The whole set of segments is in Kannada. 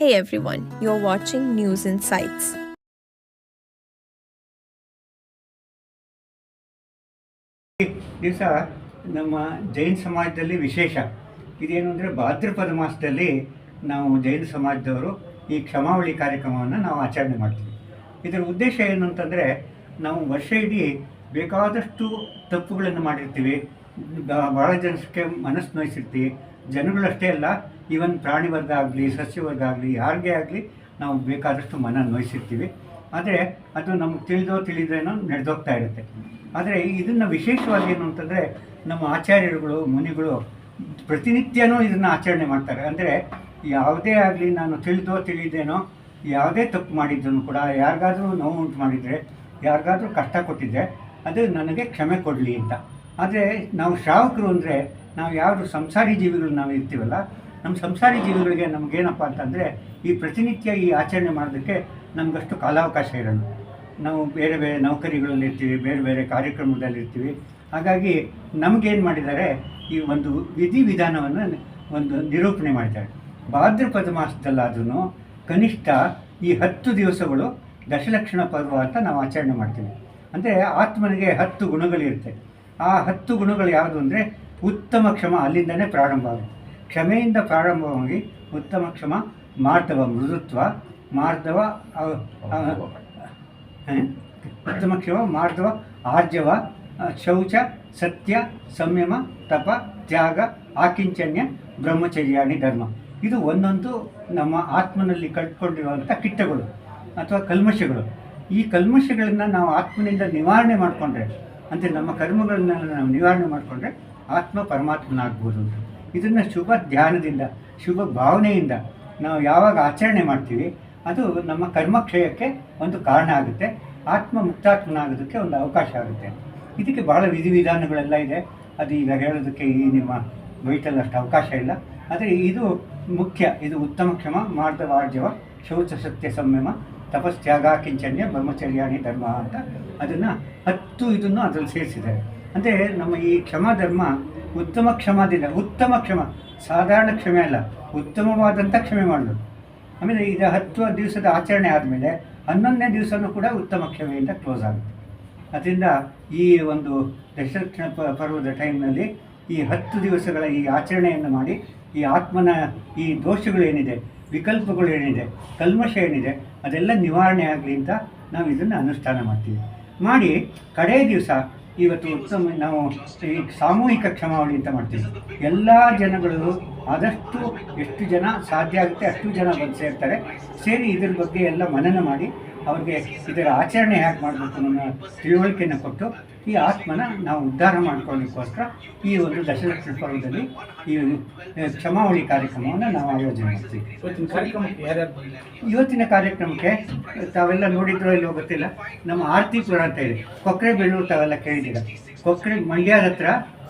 Hey everyone, you're watching News Insights. ದಿವಸ ನಮ್ಮ ಜೈನ ಸಮಾಜದಲ್ಲಿ ವಿಶೇಷ ಇದೇನು ಅಂದರೆ ಭಾದ್ರಪದ ಮಾಸದಲ್ಲಿ ನಾವು ಜೈನ ಸಮಾಜದವರು ಈ ಕ್ಷಮಾವಳಿ ಕಾರ್ಯಕ್ರಮವನ್ನು ನಾವು ಆಚರಣೆ ಮಾಡ್ತೀವಿ. ಇದರ ಉದ್ದೇಶ ಏನು ಅಂತಂದರೆ, ನಾವು ವರ್ಷ ಇಡೀ ಬೇಕಾದಷ್ಟು ತಪ್ಪುಗಳನ್ನು ಮಾಡಿರ್ತೀವಿ, ಭಾಳ ಜನಕ್ಕೆ ಮನಸ್ಸು ನೋಯಿಸಿರ್ತೀವಿ. ಜನಗಳಷ್ಟೇ ಅಲ್ಲ, ಈವನ್ ಪ್ರಾಣಿ ವರ್ಗ ಆಗಲಿ ಸಸ್ಯವರ್ಗ ಆಗಲಿ ಯಾರಿಗೇ ಆಗಲಿ ನಾವು ಬೇಕಾದಷ್ಟು ಮನ ನೋಯಿಸಿರ್ತೀವಿ. ಆದರೆ ಅದು ನಮ್ಗೆ ತಿಳಿದೇನೋ ನಡೆದೋಗ್ತಾ ಇರುತ್ತೆ. ಆದರೆ ಇದನ್ನು ವಿಶೇಷವಾಗಿ ಏನು ಅಂತಂದರೆ, ನಮ್ಮ ಆಚಾರ್ಯರುಗಳು ಮುನಿಗಳು ಪ್ರತಿನಿತ್ಯನೂ ಇದನ್ನು ಆಚರಣೆ ಮಾಡ್ತಾರೆ. ಅಂದರೆ ಯಾವುದೇ ಆಗಲಿ, ನಾನು ತಿಳಿದೇನೋ ಯಾವುದೇ ತಪ್ಪು ಮಾಡಿದ್ದನ್ನು ಕೂಡ, ಯಾರಿಗಾದರೂ ನೋವು ಉಂಟು ಮಾಡಿದರೆ, ಯಾರಿಗಾದರೂ ಕಷ್ಟ ಕೊಟ್ಟಿದ್ದರೆ ಅದು ನನಗೆ ಕ್ಷಮೆ ಕೊಡಲಿ ಅಂತ. ಆದರೆ ನಾವು ಶ್ರಾವಕರು ಅಂದರೆ, ನಾವು ಯಾವುದು ಸಂಸಾರಿ ಜೀವಿಗಳು ನಾವು ಇರ್ತೀವಲ್ಲ, ನಮ್ಮ ಸಂಸಾರಿ ಜೀವಿಗಳಿಗೆ ನಮಗೇನಪ್ಪ ಅಂತಂದರೆ, ಈ ಪ್ರತಿನಿತ್ಯ ಈ ಆಚರಣೆ ಮಾಡೋದಕ್ಕೆ ನಮಗಷ್ಟು ಕಾಲಾವಕಾಶ ಇರೋಲ್ಲ. ನಾವು ಬೇರೆ ಬೇರೆ ನೌಕರಿಗಳಲ್ಲಿರ್ತೀವಿ, ಬೇರೆ ಬೇರೆ ಕಾರ್ಯಕ್ರಮದಲ್ಲಿರ್ತೀವಿ. ಹಾಗಾಗಿ ನಮಗೇನು ಮಾಡಿದ್ದಾರೆ, ಈ ಒಂದು ವಿಧಿವಿಧಾನವನ್ನು ಒಂದು ನಿರೂಪಣೆ ಮಾಡಿದ್ದಾರೆ. ಭಾದ್ರಪದ ಮಾಸದಲ್ಲಾದ್ರೂ ಕನಿಷ್ಠ ಈ 10 ದಿವಸಗಳು ದಶಲಕ್ಷಣ ಪರ್ವ ಅಂತ ನಾವು ಆಚರಣೆ ಮಾಡ್ತೀವಿ. ಅಂದರೆ ಆತ್ಮನಿಗೆ 10 ಗುಣಗಳಿರುತ್ತೆ. ಆ 10 ಗುಣಗಳು ಯಾವುದು ಅಂದರೆ, ಉತ್ತಮ ಕ್ಷಮ ಅಲ್ಲಿಂದನೇ ಪ್ರಾರಂಭ ಆಗುತ್ತೆ. ಕ್ಷಮೆಯಿಂದ ಪ್ರಾರಂಭವಾಗಿ ಉತ್ತಮ ಕ್ಷಮ, ಮಾರ್ಧವ ಮೃದುತ್ವ, ಮಾರ್ಧವ ಉತ್ತಮ ಕ್ಷಮ, ಮಾರ್ಧವ ಆರ್ಜವ, ಶೌಚ, ಸತ್ಯ, ಸಂಯಮ, ತಪ, ತ್ಯಾಗ, ಆಕಿಂಚನ್ಯ, ಬ್ರಹ್ಮಚರ್ಯಾಣಿ ಧರ್ಮ. ಇದು ಒಂದೊಂದು ನಮ್ಮ ಆತ್ಮನಲ್ಲಿ ಕಟ್ಕೊಂಡಿರುವಂಥ ಕಿಟ್ಟಗಳು ಅಥವಾ ಕಲ್ಮಶಗಳು. ಈ ಕಲ್ಮಶಗಳನ್ನು ನಾವು ಆತ್ಮನಿಂದ ನಿವಾರಣೆ ಮಾಡಿಕೊಂಡ್ರೆ, ಅಂದರೆ ನಮ್ಮ ಕರ್ಮಗಳನ್ನ ನಾವು ನಿವಾರಣೆ ಮಾಡಿಕೊಂಡ್ರೆ ಆತ್ಮ ಪರಮಾತ್ಮನಾಗ್ಬೋದು. ಇದನ್ನು ಶುಭ ಧ್ಯಾನದಿಂದ, ಶುಭ ಭಾವನೆಯಿಂದ ನಾವು ಯಾವಾಗ ಆಚರಣೆ ಮಾಡ್ತೀವಿ, ಅದು ನಮ್ಮ ಕರ್ಮಕ್ಷಯಕ್ಕೆ ಒಂದು ಕಾರಣ ಆಗುತ್ತೆ. ಆತ್ಮ ಮುಕ್ತಾತ್ಮನಾಗೋದಕ್ಕೆ ಒಂದು ಅವಕಾಶ ಆಗುತ್ತೆ. ಇದಕ್ಕೆ ಭಾಳ ವಿಧಿವಿಧಾನಗಳೆಲ್ಲ ಇದೆ. ಅದು ಈಗ ಹೇಳೋದಕ್ಕೆ ಈ ನಿಮ್ಮ ಬೈಟಲ್ಲಿ ಅಷ್ಟು ಅವಕಾಶ ಇಲ್ಲ. ಆದರೆ ಇದು ಮುಖ್ಯ. ಇದು ಉತ್ತಮ ಕ್ಷಮ, ಮಾರ್ಧವ ಆರ್ಜವ, ಶೌಚ, ಸತ್ಯ, ಸಂಯಮ, ತಪಸ್ತ್ಯಾಗ, ಕಿಂಚನ್ಯ, ಬ್ರಹ್ಮಚರ್ಯಾಣಿ ಧರ್ಮ ಅಂತ ಅದನ್ನು 10 ಇದನ್ನು ಅದರಲ್ಲಿ ಸೇರಿಸಿದ್ದಾರೆ. ಅಂದರೆ ನಮ್ಮ ಈ ಕ್ಷಮಾಧರ್ಮ ಉತ್ತಮ ಕ್ಷಮಾದಿಂದ, ಉತ್ತಮ ಕ್ಷಮ ಸಾಧಾರಣ ಕ್ಷಮೆ ಅಲ್ಲ, ಉತ್ತಮವಾದಂಥ ಕ್ಷಮೆ ಮಾಡಬೇಕು. ಆಮೇಲೆ ಈಗ 10 ದಿವಸದ ಆಚರಣೆ ಆದಮೇಲೆ 11ನೇ ದಿವಸನೂ ಕೂಡ ಉತ್ತಮ ಕ್ಷಮೆಯಿಂದ ಕ್ಲೋಸ್ ಆಗುತ್ತೆ. ಅದರಿಂದ ಈ ಒಂದು ದಶಲಕ್ಷಣ ಪರ್ವದ ಟೈಮ್ನಲ್ಲಿ ಈ 10 ದಿವಸಗಳ ಈ ಆಚರಣೆಯನ್ನು ಮಾಡಿ, ಈ ಆತ್ಮನ ಈ ದೋಷಗಳೇನಿದೆ, ವಿಕಲ್ಪಗಳು ಏನಿದೆ, ಕಲ್ಮಶ ಏನಿದೆ, ಅದೆಲ್ಲ ನಿವಾರಣೆ ಆಗಲಿ ಅಂತ ನಾವು ಇದನ್ನು ಅನುಷ್ಠಾನ ಮಾಡ್ತೀವಿ. ಮಾಡಿ ಕಡೆಯ ದಿವಸ ಇವತ್ತು ಉತ್ತಮ ನಾವು ಈ ಸಾಮೂಹಿಕ ಕ್ಷಮಾವಳಿ ಅಂತ ಮಾಡ್ತೀವಿ. ಎಲ್ಲ ಜನಗಳು ಆದಷ್ಟು ಎಷ್ಟು ಜನ ಸಾಧ್ಯ ಆಗುತ್ತೆ ಅಷ್ಟು ಜನ ಬಂದು ಸೇರ್ತಾರೆ. ಸೇರಿ ಇದ್ರ ಬಗ್ಗೆ ಎಲ್ಲ ಮನನ ಮಾಡಿ ಅವ್ರಿಗೆ ಇದರ ಆಚರಣೆ ಹೇಗೆ ಮಾಡಬೇಕು ಅನ್ನೋ ತಿಳುವಳಿಕೆಯನ್ನು ಕೊಟ್ಟು ಈ ಆತ್ಮನ ನಾವು ಉದ್ಧಾರ ಮಾಡ್ಕೊಳ್ಳೋದಕ್ಕೋಸ್ಕರ ಈ ಒಂದು ದಶಲಕ್ಷಣ ಪರ್ವದಲ್ಲಿ ಈ ಕ್ಷಮಾವಳಿ ಕಾರ್ಯಕ್ರಮವನ್ನು ನಾವು ಆಯೋಜನೆ ಮಾಡ್ತೀವಿ. ಇವತ್ತಿನ ಕಾರ್ಯಕ್ರಮಕ್ಕೆ ತಾವೆಲ್ಲ ನೋಡಿದ್ರೋ ಇಲ್ಲೋ ಗೊತ್ತಿಲ್ಲ, ನಮ್ಮ ಆರ್ತಿಪುರ ಅಂತ ಇದೆ, ಕೊಕ್ರೆಬೆಳ್ಳೂರು. ತಾವೆಲ್ಲ ಕೇಳಿದ್ದೀರ. ಮಂಡ್ಯದ ಹತ್ರ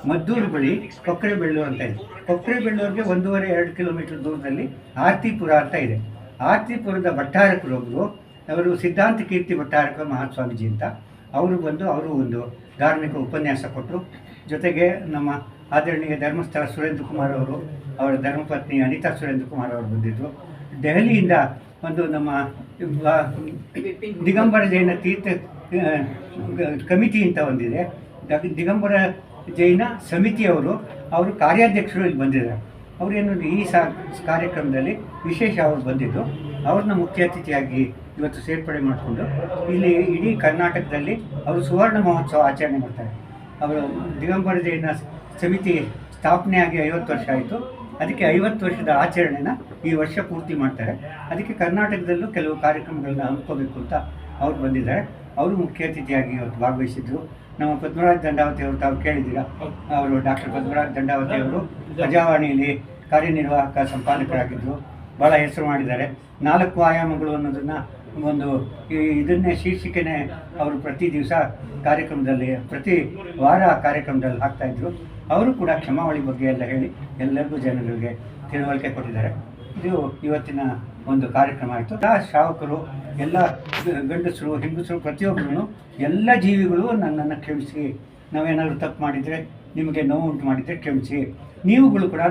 ಮದ್ದೂರು ಬಳಿ ಕೊಕ್ರೆಬೆಳ್ಳೂರು ಅಂತ ಇದೆ. ಕೊಕ್ರೆಬೆಳ್ಳೂರಿಗೆ 1.5-2 ಕಿಲೋಮೀಟರ್ ದೂರದಲ್ಲಿ ಆರ್ತಿಪುರ ಅಂತ ಇದೆ. ಆರ್ತಿಪುರದ ಭಟ್ಟಾರಕರೊಬ್ಬರು, ಅವರು ಸಿದ್ಧಾಂತ ಕೀರ್ತಿ ಭಟ್ಟಾರಕ ಮಹಾಸ್ವಾಮೀಜಿ ಅಂತ, ಅವರು ಬಂದು ಅವರು ಒಂದು ಧಾರ್ಮಿಕ ಉಪನ್ಯಾಸ ಕೊಟ್ಟರು. ಜೊತೆಗೆ ನಮ್ಮ ಆದರಣೀಯ ಧರ್ಮಸ್ಥಳ ಸುರೇಂದ್ರ ಕುಮಾರ್ ಅವರು, ಅವರ ಧರ್ಮಪತ್ನಿ ಅನಿತಾ ಸುರೇಂದ್ರ ಕುಮಾರ್ ಅವರು ಬಂದಿದ್ದರು. ದೆಹಲಿಯಿಂದ ಒಂದು ನಮ್ಮ ದಿಗಂಬರ ಜೈನ ತೀರ್ಥ ಕಮಿಟಿ ಅಂತ ಒಂದಿದೆ, ದಿಗಂಬರ ಜೈನ ಸಮಿತಿಯವರು, ಅವರು ಕಾರ್ಯಾಧ್ಯಕ್ಷರು ಇಲ್ಲಿ ಬಂದಿದ್ದಾರೆ. ಅವರೇನು ಈ ಕಾರ್ಯಕ್ರಮದಲ್ಲಿ ವಿಶೇಷ ಅವರು ಬಂದಿದ್ದು, ಅವ್ರನ್ನ ಮುಖ್ಯ ಅತಿಥಿಯಾಗಿ ಇವತ್ತು ಸೇರ್ಪಡೆ ಮಾಡಿಕೊಂಡು ಇಲ್ಲಿ ಇಡೀ ಕರ್ನಾಟಕದಲ್ಲಿ ಅವರು ಸುವರ್ಣ ಮಹೋತ್ಸವ ಆಚರಣೆ ಮಾಡ್ತಾರೆ. ಅವರು ದಿಗಂಬರ ಜೈನ ಸಮಿತಿ ಸ್ಥಾಪನೆಯಾಗಿ 50 ವರ್ಷ ಆಯಿತು. ಅದಕ್ಕೆ 50 ವರ್ಷದ ಆಚರಣೆನ ಈ ವರ್ಷ ಪೂರ್ತಿ ಮಾಡ್ತಾರೆ. ಅದಕ್ಕೆ ಕರ್ನಾಟಕದಲ್ಲೂ ಕೆಲವು ಕಾರ್ಯಕ್ರಮಗಳನ್ನ ಹಮ್ಮಿಕೋಬೇಕು ಅಂತ ಅವ್ರು ಬಂದಿದ್ದಾರೆ. ಅವರು ಮುಖ್ಯ ಅತಿಥಿಯಾಗಿ ಇವತ್ತು ಭಾಗವಹಿಸಿದ್ರು. ನಮ್ಮ ಪದ್ಮರಾಜ್ ದಂಡಾವತಿ ಅವರು, ತಾವು ಕೇಳಿದ್ದೀರಾ, ಅವರು ಡಾಕ್ಟರ್ ಪದ್ಮರಾಜ್ ದಂಡಾವತಿ ಅವರು ಪ್ರಜಾವಾಣಿಯಲ್ಲಿ ಕಾರ್ಯನಿರ್ವಾಹಕ ಸಂಪಾದಕರಾಗಿದ್ದರು. ಭಾಳ ಹೆಸರು ಮಾಡಿದ್ದಾರೆ. 4 ಆಯಾಮಗಳು ಅನ್ನೋದನ್ನು ಒಂದು ಇದನ್ನೇ ಶೀರ್ಷಿಕೆನೇ ಅವರು ಪ್ರತಿ ದಿವಸ ಕಾರ್ಯಕ್ರಮದಲ್ಲಿ, ಪ್ರತಿ ವಾರ ಕಾರ್ಯಕ್ರಮದಲ್ಲಿ ಹಾಕ್ತಾಯಿದ್ರು. ಅವರು ಕೂಡ ಕ್ಷಮಾವಳಿ ಬಗ್ಗೆ ಎಲ್ಲ ಹೇಳಿ ಎಲ್ಲರಿಗೂ ಜನಗಳಿಗೆ ತಿಳುವಳಿಕೆ ಕೊಟ್ಟಿದ್ದಾರೆ. ಇದು ಇವತ್ತಿನ ಒಂದು ಕಾರ್ಯಕ್ರಮ ಆಯಿತು. ಶ್ರಾವಕರು ಎಲ್ಲ ಗಂಡಸರು ಹೆಂಗಸರು ಪ್ರತಿಯೊಬ್ಬರೂ, ಎಲ್ಲ ಜೀವಿಗಳು ನನ್ನನ್ನು ಕ್ಷಮಿಸಿ, ನಾವೇನಾದರೂ ತಪ್ಪು ಮಾಡಿದರೆ, ನಿಮಗೆ ನೋವು ಉಂಟು ಮಾಡಿದರೆ ಕ್ಷಮಿಸಿ, ನೀವುಗಳು ಕೂಡ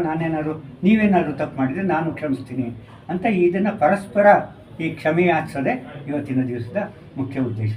ನೀವೇನಾದರೂ ತಪ್ಪು ಮಾಡಿದರೆ ನಾನು ಕ್ಷಮಿಸ್ತೀನಿ ಅಂತ ಇದನ್ನು ಪರಸ್ಪರ ಈ ಕ್ಷಮೆ ಯಾಚಿಸೋದೇ ಇವತ್ತಿನ ದಿವಸದ ಮುಖ್ಯ ಉದ್ದೇಶ.